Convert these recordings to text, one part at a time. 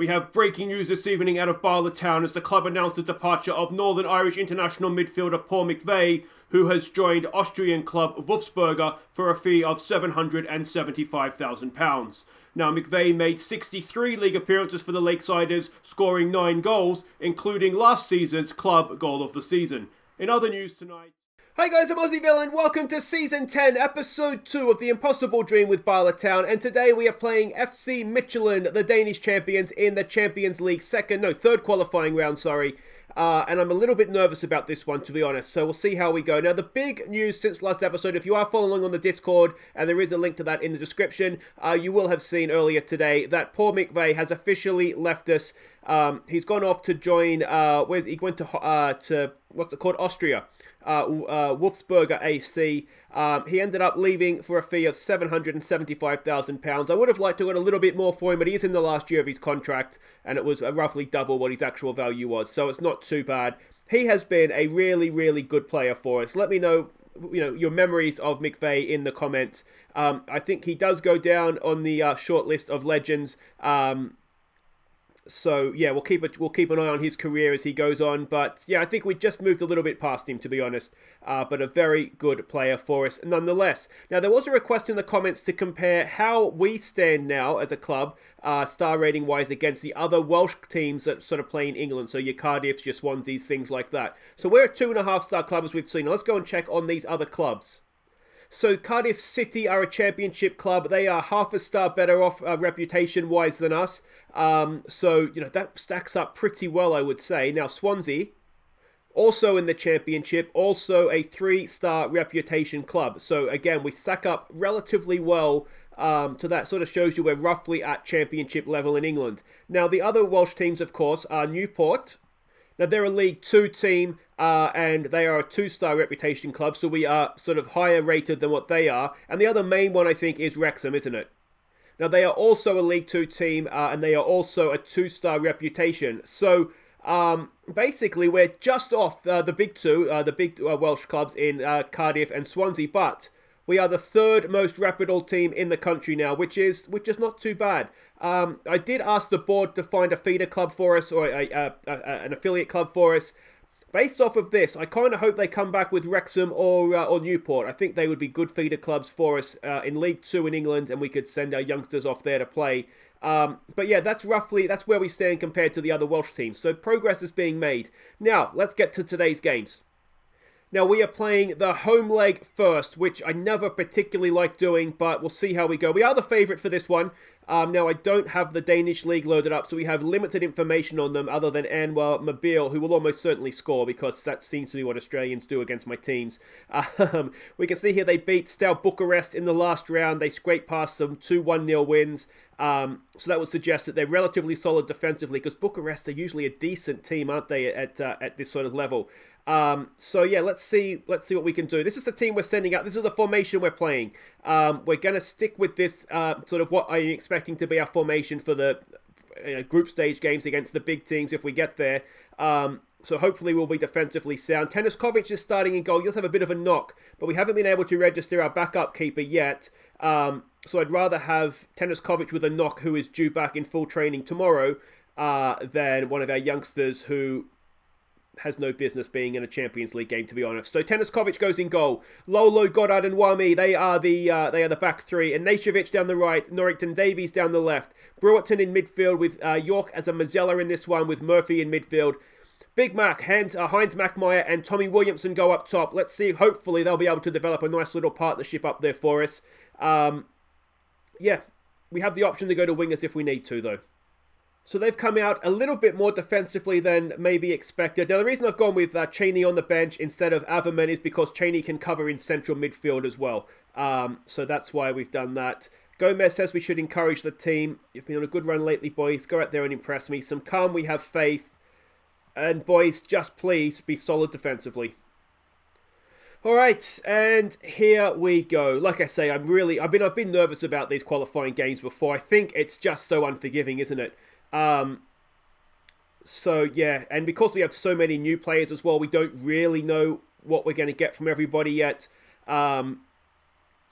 We have breaking news this evening out of Bala town as the club announced the departure of Northern Irish international midfielder Paul McVeigh, who has joined Austrian club Wolfsberger for a fee of £775,000. Now, McVeigh made 63 league appearances for the Lakesiders, scoring 9 goals, including last season's club goal of the season. In other news tonight... Hi guys, I'm Aussie Villain. Welcome to Season 10, Episode 2 of The Impossible Dream with Bala Town. And today we are playing FC Midtjylland, the Danish champions, in the Champions League third qualifying round, and I'm a little bit nervous about this one, to be honest, so we'll see how we go. Now, the big news since last episode, if you are following on the Discord, and there is a link to that in the description, you will have seen earlier today that Paul McVeigh has officially left us. He's gone off to join, he went to what's it called, Austria. Wolfsberger AC. He ended up leaving for a fee of £775,000. I would have liked to get a little bit more for him, but he is in the last year of his contract, and it was roughly double what his actual value was, so it's not too bad. He has been a really, really good player for us. Let me know, your memories of McVeigh in the comments. I think he does go down on the short list of legends. So yeah, we'll keep an eye on his career as he goes on. But yeah, I think we just moved a little bit past him, to be honest. But a very good player for us nonetheless. Now, there was a request in the comments to compare how we stand now as a club, star rating wise, against the other Welsh teams that sort of play in England. So your Cardiffs, your Swanseas, things like that. So we're a 2.5-star club as we've seen. Now, let's go and check on these other clubs. So Cardiff City are a championship club. They are half a star better off reputation-wise than us. So, that stacks up pretty well, I would say. Now, Swansea, also in the championship, also a 3-star reputation club. So, again, we stack up relatively well. So that sort of shows you we're roughly at championship level in England. Now, the other Welsh teams, of course, are Newport. Now, they're a League 2 team, and they are a 2-star reputation club, so we are sort of higher rated than what they are. And the other main one, I think, is Wrexham, isn't it? Now, they are also a League 2 team, and they are also a 2-star reputation. So, basically, we're just off the big two, the big Welsh clubs in Cardiff and Swansea, but... we are the third most reputable team in the country now, which is not too bad. I did ask the board to find a feeder club for us, or an affiliate club for us. Based off of this, I kind of hope they come back with Wrexham or Newport. I think they would be good feeder clubs for us in League 2 in England, and we could send our youngsters off there to play. But yeah, that's where we stand compared to the other Welsh teams. So progress is being made. Now, let's get to today's games. Now, we are playing the home leg first, which I never particularly like doing, but we'll see how we go. We are the favourite for this one. Now, I don't have the Danish league loaded up, so we have limited information on them other than Anwar Mobile, who will almost certainly score, because that seems to be what Australians do against my teams. We can see here they beat Steaua Bucharest in the last round. They scraped past some 2-1-0 wins. So that would suggest that they're relatively solid defensively, because Bucharest are usually a decent team, aren't they, at this sort of level. So yeah, let's see what we can do. This is the team we're sending out. This is the formation we're playing. We're going to stick with this sort of what I'm expecting to be our formation for the group stage games against the big teams if we get there. So hopefully we'll be defensively sound. Teniskovic is starting in goal. You'll have a bit of a knock, but we haven't been able to register our backup keeper yet. So I'd rather have Teniskovic with a knock, who is due back in full training tomorrow, than one of our youngsters who has no business being in a Champions League game, to be honest. So Teniskovic goes in goal. Lolo, Goddard and Wami, they are the back three. And Nashovic down the right, Norrington Davies down the left. Brewerton in midfield with York as a Mazzella in this one, with Murphy in midfield. Big Mac, Heinz Mackmeyer and Tommy Williamson go up top. Let's see, hopefully they'll be able to develop a nice little partnership up there for us. Yeah, we have the option to go to wingers if we need to, though. So they've come out a little bit more defensively than maybe expected. Now, the reason I've gone with Cheney on the bench instead of Averman is because Cheney can cover in central midfield as well. So that's why we've done that. Gomez says we should encourage the team. You've been on a good run lately, boys. Go out there and impress me. Some calm, we have faith. And boys, just please be solid defensively. Alright, and here we go. Like I say, I've been nervous about these qualifying games before. I think it's just so unforgiving, isn't it? So yeah, and because we have so many new players as well, we don't really know what we're going to get from everybody yet.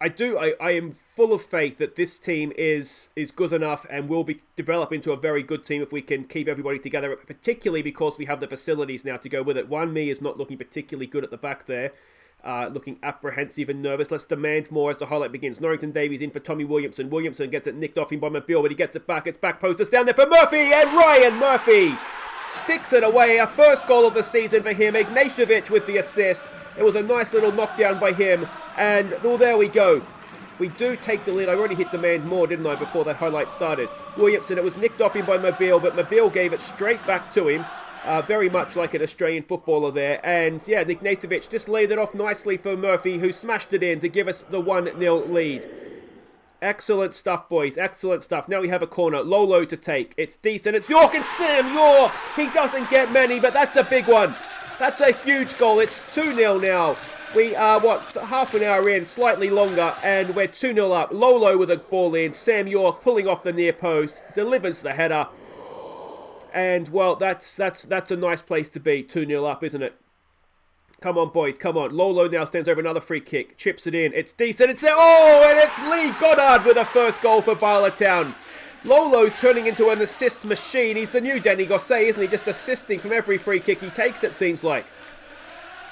I do. I am full of faith that this team is good enough and will be develop into a very good team if we can keep everybody together, particularly because we have the facilities now to go with it. Wan Mi is not looking particularly good at the back there. Looking apprehensive and nervous. Let's demand more as the highlight begins. Norrington Davies in for Tommy Williamson. Williamson gets it nicked off him by Mobile, but he gets it back. It's back post. It's down there for Murphy, and Ryan Murphy sticks it away. Our first goal of the season for him. Ignatievic with the assist. It was a nice little knockdown by him. And, well, there we go. We do take the lead. I already hit demand more, didn't I, before that highlight started. Williamson, it was nicked off him by Mobile, but Mobile gave it straight back to him. Very much like an Australian footballer there. And, yeah, Ignatievic just laid it off nicely for Murphy, who smashed it in to give us the 1-0 lead. Excellent stuff, boys. Excellent stuff. Now we have a corner. Lolo to take. It's decent. It's York and Sam York. He doesn't get many, but that's a big one. That's a huge goal. It's 2-0 now. We are, half an hour in, slightly longer, and we're 2-0 up. Lolo with a ball in. Sam York pulling off the near post. Delivers the header. And, well, that's a nice place to be. 2-0 up, isn't it? Come on, boys. Come on. Lolo now stands over another free kick. Chips it in. It's decent. It's there. Oh, and it's Lee Goddard with a first goal for Bala Town. Lolo's turning into an assist machine. He's the new Danny Gosset, isn't he? Just assisting from every free kick he takes, it seems like.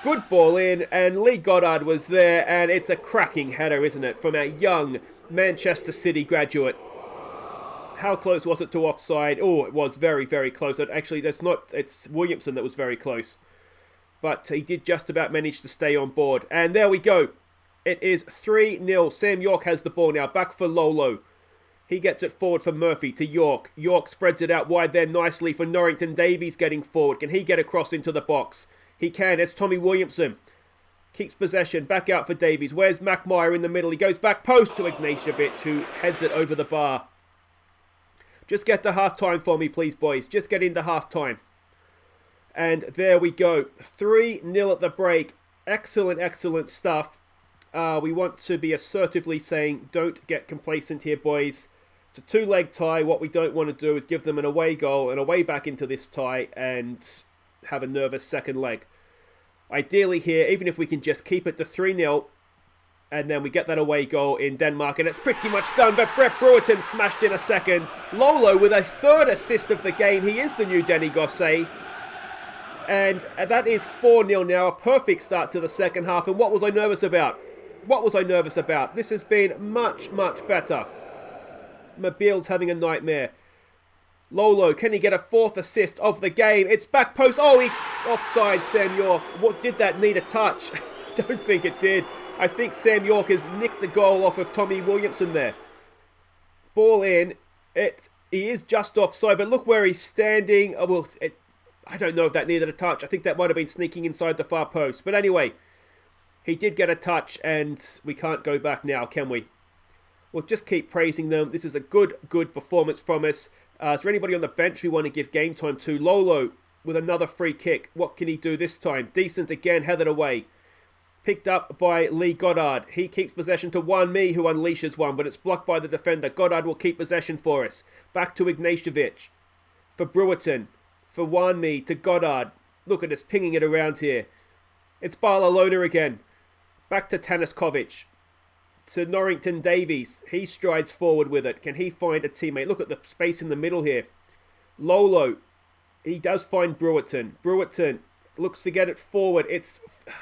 Good ball in, and Lee Goddard was there, and it's a cracking header, isn't it, from our young Manchester City graduate. How close was it to offside? Oh, it was very, very close. Actually, it's Williamson that was very close. But he did just about manage to stay on board. And there we go. It is 3-0. Sam York has the ball now. Back for Lolo. He gets it forward for Murphy to York. York spreads it out wide there nicely for Norrington Davies getting forward. Can he get across into the box? He can. It's Tommy Williamson. Keeps possession. Back out for Davies. Where's McMire in the middle? He goes back post to Ignatievic, who heads it over the bar. Just get to half-time for me, please, boys. Just get into half-time. And there we go. 3-0 at the break. Excellent, excellent stuff. We want to be assertively saying, don't get complacent here, boys. It's a two-leg tie. What we don't want to do is give them an away goal and away back into this tie and have a nervous second leg. Ideally here, even if we can just keep it to 3-0, and then we get that away goal in Denmark, and it's pretty much done, but Brett Brewerton smashed in a second. Lolo with a third assist of the game. He is the new Danny Gosset. And that is 4-0 now, a perfect start to the second half. And what was I nervous about? What was I nervous about? This has been much, much better. Mobile's having a nightmare. Lolo, can he get a fourth assist of the game? It's back post. Oh, he offside, Sam York. What, did that need a touch? Don't think it did. I think Sam York has nicked the goal off of Tommy Williamson there. Ball in. He is just offside, but look where he's standing. Oh, I don't know if that needed a touch. I think that might have been sneaking inside the far post. But anyway, he did get a touch, and we can't go back now, can we? We'll just keep praising them. This is a good performance from us. Is there anybody on the bench we want to give game time to? Lolo with another free kick. What can he do this time? Decent again, headed away. Picked up by Lee Goddard. He keeps possession to Wan Mi, who unleashes one, but it's blocked by the defender. Goddard will keep possession for us. Back to Ignatievic. For Brewerton. For Wan Mi to Goddard. Look at us pinging it around here. It's Bala again. Back to Taniskovic. To Norrington Davies. He strides forward with it. Can he find a teammate? Look at the space in the middle here. Lolo. He does find Brewerton. Brewerton looks to get it forward. It's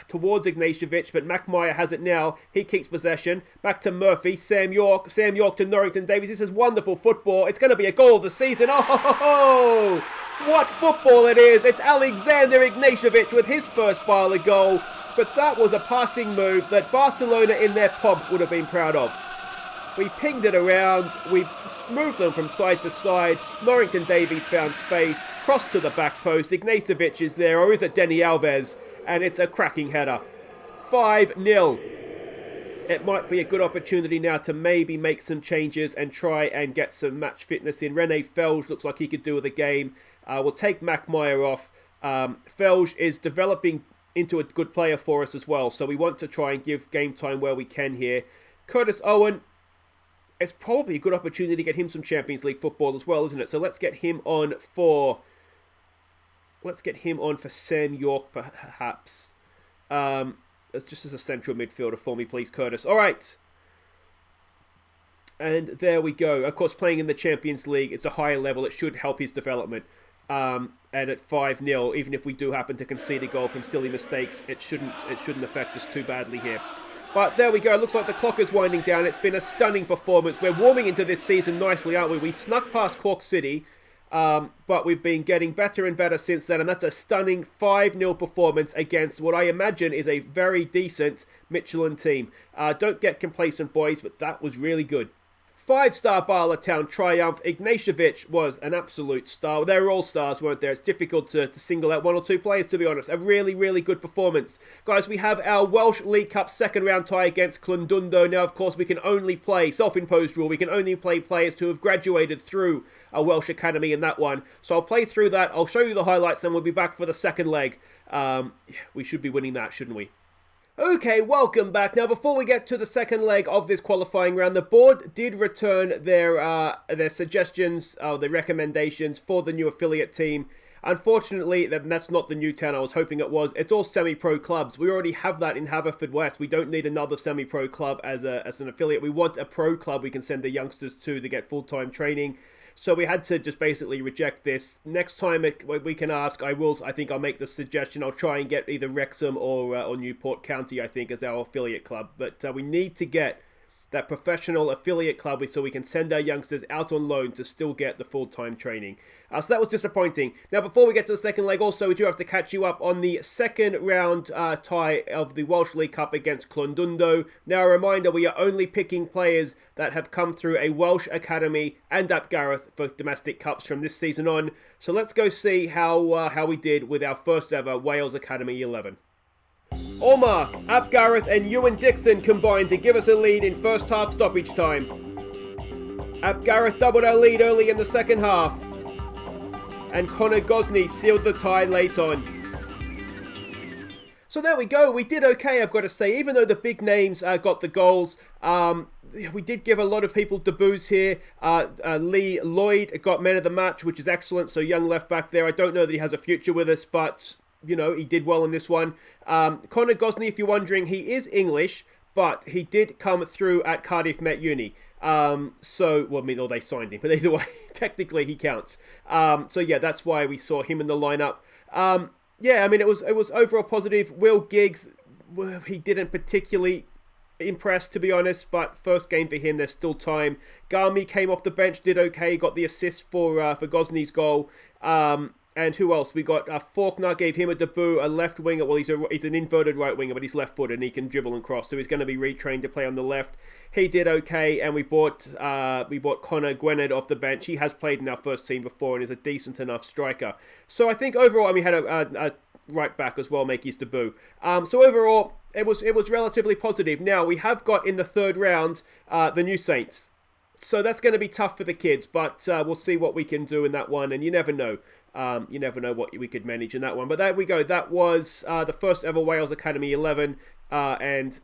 towards Ignatievic, but McMire has it now. He keeps possession. Back to Murphy. Sam York. Sam York to Norrington Davies. This is wonderful football. It's going to be a goal of the season. Oh, what football it is. It's Alexander Ignatievic with his first Bala goal. But that was a passing move that Barcelona in their pomp would have been proud of. We pinged it around. We moved them from side to side. Norrington Davies found space. Cross to the back post. Ignatievic is there, or is it Denny Alves? And it's a cracking header. 5-0. It might be a good opportunity now to maybe make some changes and try and get some match fitness in. Rene Felge looks like he could do with a game. We'll take McMire off. Felge is developing into a good player for us as well. So we want to try and give game time where we can here. Curtis Owen, it's probably a good opportunity to get him some Champions League football as well, isn't it? So let's get him on for Sam York, perhaps. Just as a central midfielder for me, please, Curtis. All right. And there we go. Of course, playing in the Champions League, it's a higher level. It should help his development. And at 5-0, even if we do happen to concede a goal from silly mistakes, it shouldn't affect us too badly here. But there we go. It looks like the clock is winding down. It's been a stunning performance. We're warming into this season nicely, aren't we? We snuck past Cork City, but we've been getting better and better since then. And that's a stunning 5-0 performance against what I imagine is a very decent Midtjylland team. Don't get complacent, boys, but that was really good. 5-star Bala Town triumph. Ignashevich was an absolute star. They were all stars, weren't there? It's difficult to single out one or two players, to be honest. A really, really good performance. Guys, we have our Welsh League Cup second round tie against Clondundo. Now, of course, we can only play, self-imposed rule, we can only play players who have graduated through a Welsh academy in that one. So I'll play through that. I'll show you the highlights, then we'll be back for the second leg. We should be winning that, shouldn't we? Okay, welcome back. Now, before we get to the second leg of this qualifying round, the board did return their suggestions, their recommendations for the new affiliate team. Unfortunately, that's not the new town I was hoping it was. It's all semi-pro clubs. We already have that in Haverfordwest. We don't need another semi-pro club as an affiliate. We want a pro club we can send the youngsters to get full-time training. So we had to just basically reject this. Next time we can ask, I think I'll make the suggestion. I'll try and get either Wrexham or Newport County, I think, as our affiliate club. But we need to get that professional affiliate club so we can send our youngsters out on loan to still get the full-time training. So that was disappointing. Now, before we get to the second leg, also, we do have to catch you up on the second round tie of the Welsh League Cup against Clondundo. Now, a reminder, we are only picking players that have come through a Welsh academy and Ep Gareth for domestic cups from this season on. So let's go see how we did with our first ever Wales Academy 11. Allmark, Ep Gareth and Ewan Dixon combined to give us a lead in first half stoppage time. Ep Gareth doubled our lead early in the second half. And Connor Gosney sealed the tie late on. So there we go, we did okay, I've got to say. Even though the big names got the goals, we did give a lot of people debuts here. Lee Lloyd got man of the match, which is excellent. So young left back there. I don't know that he has a future with us, but you know, he did well in this one. Connor Gosney, if you're wondering, he is English, but he did come through at Cardiff Met Uni. Or they signed him, but either way, technically he counts. So yeah, that's why we saw him in the lineup. It was overall positive. Will Giggs, he didn't particularly impress, to be honest, but first game for him, there's still time. Garmy came off the bench, did okay, got the assist for Gosney's goal. And who else? We got Faulkner, gave him a debut, a left winger. Well, he's an inverted right winger, but he's left-footed and he can dribble and cross, so he's going to be retrained to play on the left. He did okay, and we bought Connor Gwynedd off the bench. He has played in our first team before and is a decent enough striker. So I think overall, we had a right back as well make his debut. So overall, it was relatively positive. Now, we have got in the third round the New Saints. So that's going to be tough for the kids, but we'll see what we can do in that one, and you never know. You never know what we could manage in that one. But there we go. That was the first ever Wales Academy 11, and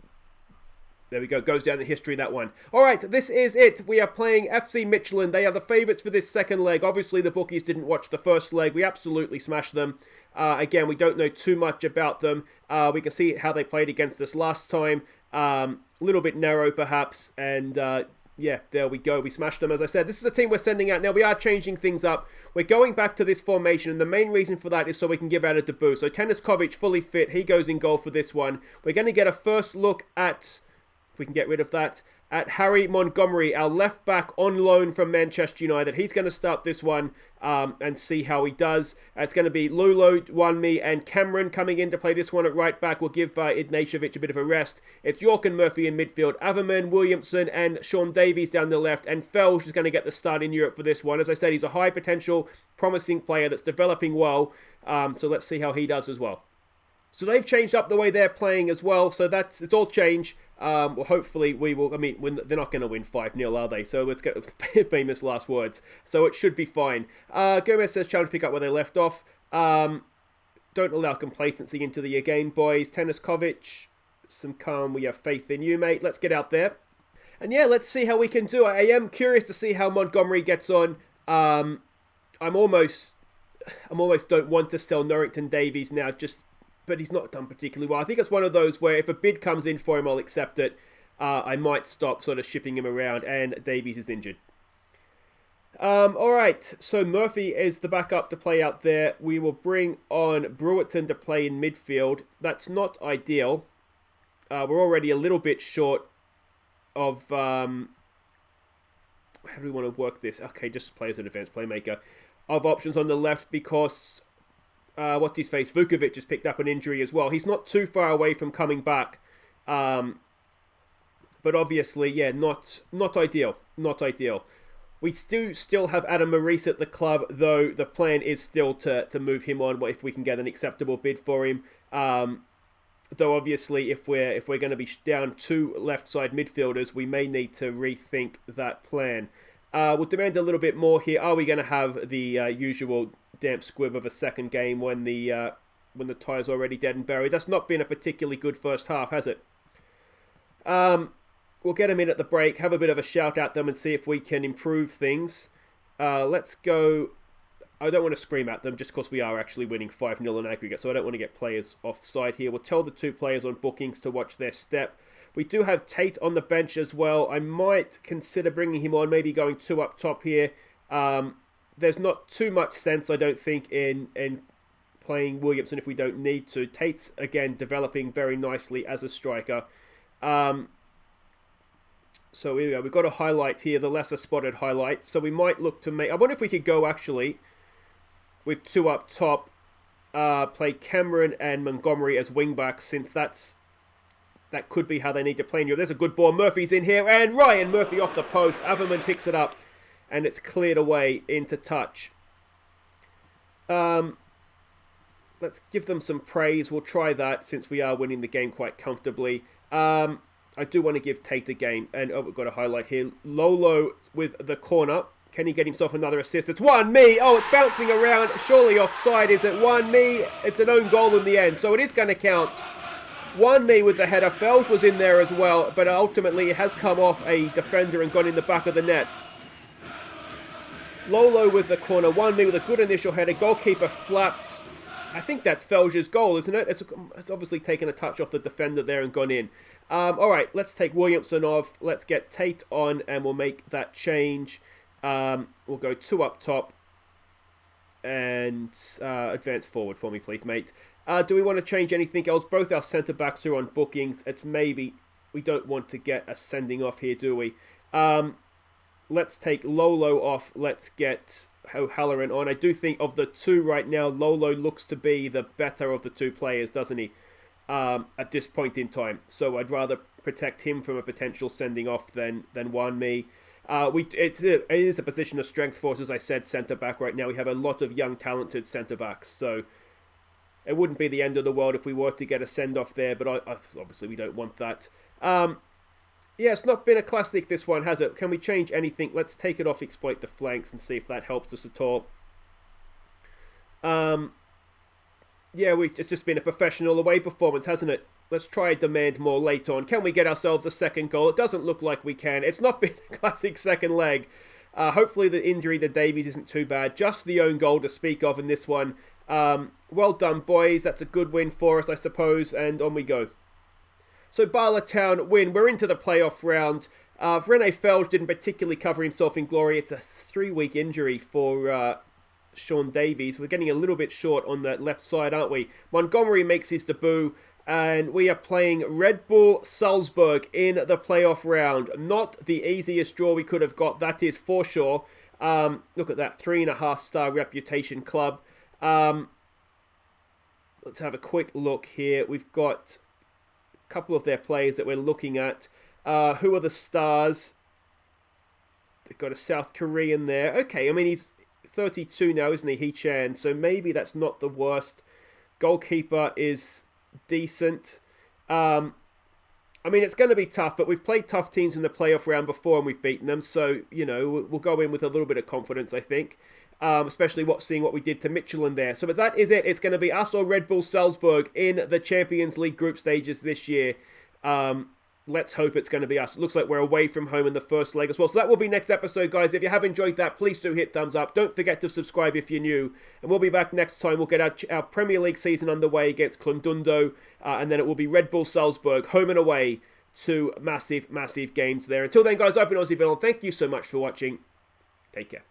there we go. Goes down the history, that one. All right, this is it. We are playing FC Midtjylland. They are the favourites for this second leg. Obviously, the bookies didn't watch the first leg. We absolutely smashed them. Again, we don't know too much about them. We can see how they played against us last time. A little bit narrow, perhaps, and yeah, there we go. We smashed them, as I said. This is a team we're sending out. Now, we are changing things up. We're going back to this formation, and the main reason for that is so we can give out a debut. So, Teniskovic, fully fit. He goes in goal for this one. We're going to get a first look at, if we can get rid of that, at Harry Montgomery, our left back on loan from Manchester United. He's going to start this one and see how he does. It's going to be Lulo, Wanmi, and Cameron coming in to play this one at right back. We'll give Ignashevich a bit of a rest. It's York and Murphy in midfield. Averman, Williamson, and Sean Davies down the left. And Felsch is going to get the start in Europe for this one. As I said, he's a high potential, promising player that's developing well. So let's see how he does as well. So they've changed up the way they're playing as well. So it's all changed. Well, hopefully we will. I mean, they're not going to win 5-0, are they? So let's get famous last words. So it should be fine. Gomez says challenge pick up where they left off. Don't allow complacency into the game, boys. Teniskovic, some calm. We have faith in you, mate. Let's get out there. And yeah, let's see how we can do. I am curious to see how Montgomery gets on. I'm almost don't want to sell Norrington Davies now, but he's not done particularly well. I think it's one of those where if a bid comes in for him, I'll accept it. I might stop sort of shipping him around, and Davies is injured. Alright, so Murphy is the backup to play out there. We will bring on Brewerton to play in midfield. That's not ideal. We're already a little bit short of... how do we want to work this? Okay, just play as an advanced playmaker. Of options on the left because... what's his face? Vukovic has picked up an injury as well. He's not too far away from coming back. But obviously, yeah, not ideal. Not ideal. We still have Adam Maurice at the club, though the plan is still to move him on if we can get an acceptable bid for him. Though obviously, if we're going to be down 2 left side midfielders, we may need to rethink that plan. We'll demand a little bit more here. Are we going to have the usual damp squib of a second game when the tire's already dead and buried? That's not been a particularly good first half, has it? We'll get them in at the break, have a bit of a shout at them and see if we can improve things. Let's go... I don't want to scream at them just because we are actually winning 5-0 in aggregate, so I don't want to get players offside here. We'll tell the 2 players on bookings to watch their step. We do have Tate on the bench as well. I might consider bringing him on, maybe going 2 up top here. There's not too much sense, I don't think, in playing Williamson if we don't need to. Tate's, again, developing very nicely as a striker. So here we go. We've got a highlight here, the lesser spotted highlight. So we might look to make... I wonder if we could go, actually, with 2 up top. Play Cameron and Montgomery as wing-backs, since that could be how they need to play in Europe. There's a good ball. Murphy's in here, and Ryan Murphy off the post. Averman picks it up, and it's cleared away into touch. Let's give them some praise. We'll try that, since we are winning the game quite comfortably. I do want to give Tate a game. And we've got a highlight here. Lolo with the corner. Can he get himself another assist? It's 1-me. Oh, it's bouncing around. Surely offside. Is it 1-me? It's an own goal in the end. So it is going to count. 1-me with the header. Fells was in there as well. But ultimately it has come off a defender and gone in the back of the net. Lolo with the corner. 1-me with a good initial header. Goalkeeper flapped. I think that's Felger's goal, isn't it? It's obviously taken a touch off the defender there and gone in. Alright, let's take Williamson off. Let's get Tate on and we'll make that change. We'll go 2 up top. And advance forward for me, please, mate. Do we want to change anything else? Both our centre-backs are on bookings. It's maybe... We don't want to get a sending off here, do we? Let's take Lolo off. Let's get O'Halloran on. I do think of the 2 right now, Lolo looks to be the better of the 2 players, doesn't he? At this point in time. So I'd rather protect him from a potential sending off than 1-me. It is a position of strength for us, as I said, centre-back right now. We have a lot of young, talented centre-backs. So it wouldn't be the end of the world if we were to get a send-off there, but obviously we don't want that. Yeah, it's not been a classic, this one, has it? Can we change anything? Let's take it off, exploit the flanks, and see if that helps us at all. Yeah, it's just been a professional away performance, hasn't it? Let's try demand more late on. Can we get ourselves a second goal? It doesn't look like we can. It's not been a classic second leg. Hopefully the injury to Davies isn't too bad. Just the own goal to speak of in this one. Well done, boys. That's a good win for us, I suppose. And on we go. So Bala Town win. We're into the playoff round. Rene Felge didn't particularly cover himself in glory. It's a 3-week injury for Sean Davies. We're getting a little bit short on the left side, aren't we? Montgomery makes his debut. And we are playing Red Bull Salzburg in the playoff round. Not the easiest draw we could have got, that is for sure. Look at that, 3.5-star reputation club. Let's have a quick look here. We've got a couple of their players that we're looking at. Who are the stars? They've got a South Korean there. Okay, I mean, he's 32 now, isn't he, Hee-chan? So maybe that's not the worst. Goalkeeper is decent. I mean, it's going to be tough, but we've played tough teams in the playoff round before and we've beaten them, so, you know, we'll go in with a little bit of confidence, I think, especially seeing what we did to Midtjylland there. So, but that is it. It's going to be us or Red Bull Salzburg in the Champions League group stages this year. Let's hope it's going to be us. It looks like we're away from home in the first leg as well. So that will be next episode, guys. If you have enjoyed that, please do hit thumbs up. Don't forget to subscribe if you're new. And we'll be back next time. We'll get our Premier League season underway against Klundundo. And then it will be Red Bull Salzburg, home and away, 2 massive, massive games there. Until then, guys, I've been Aussie Villain. Thank you so much for watching. Take care.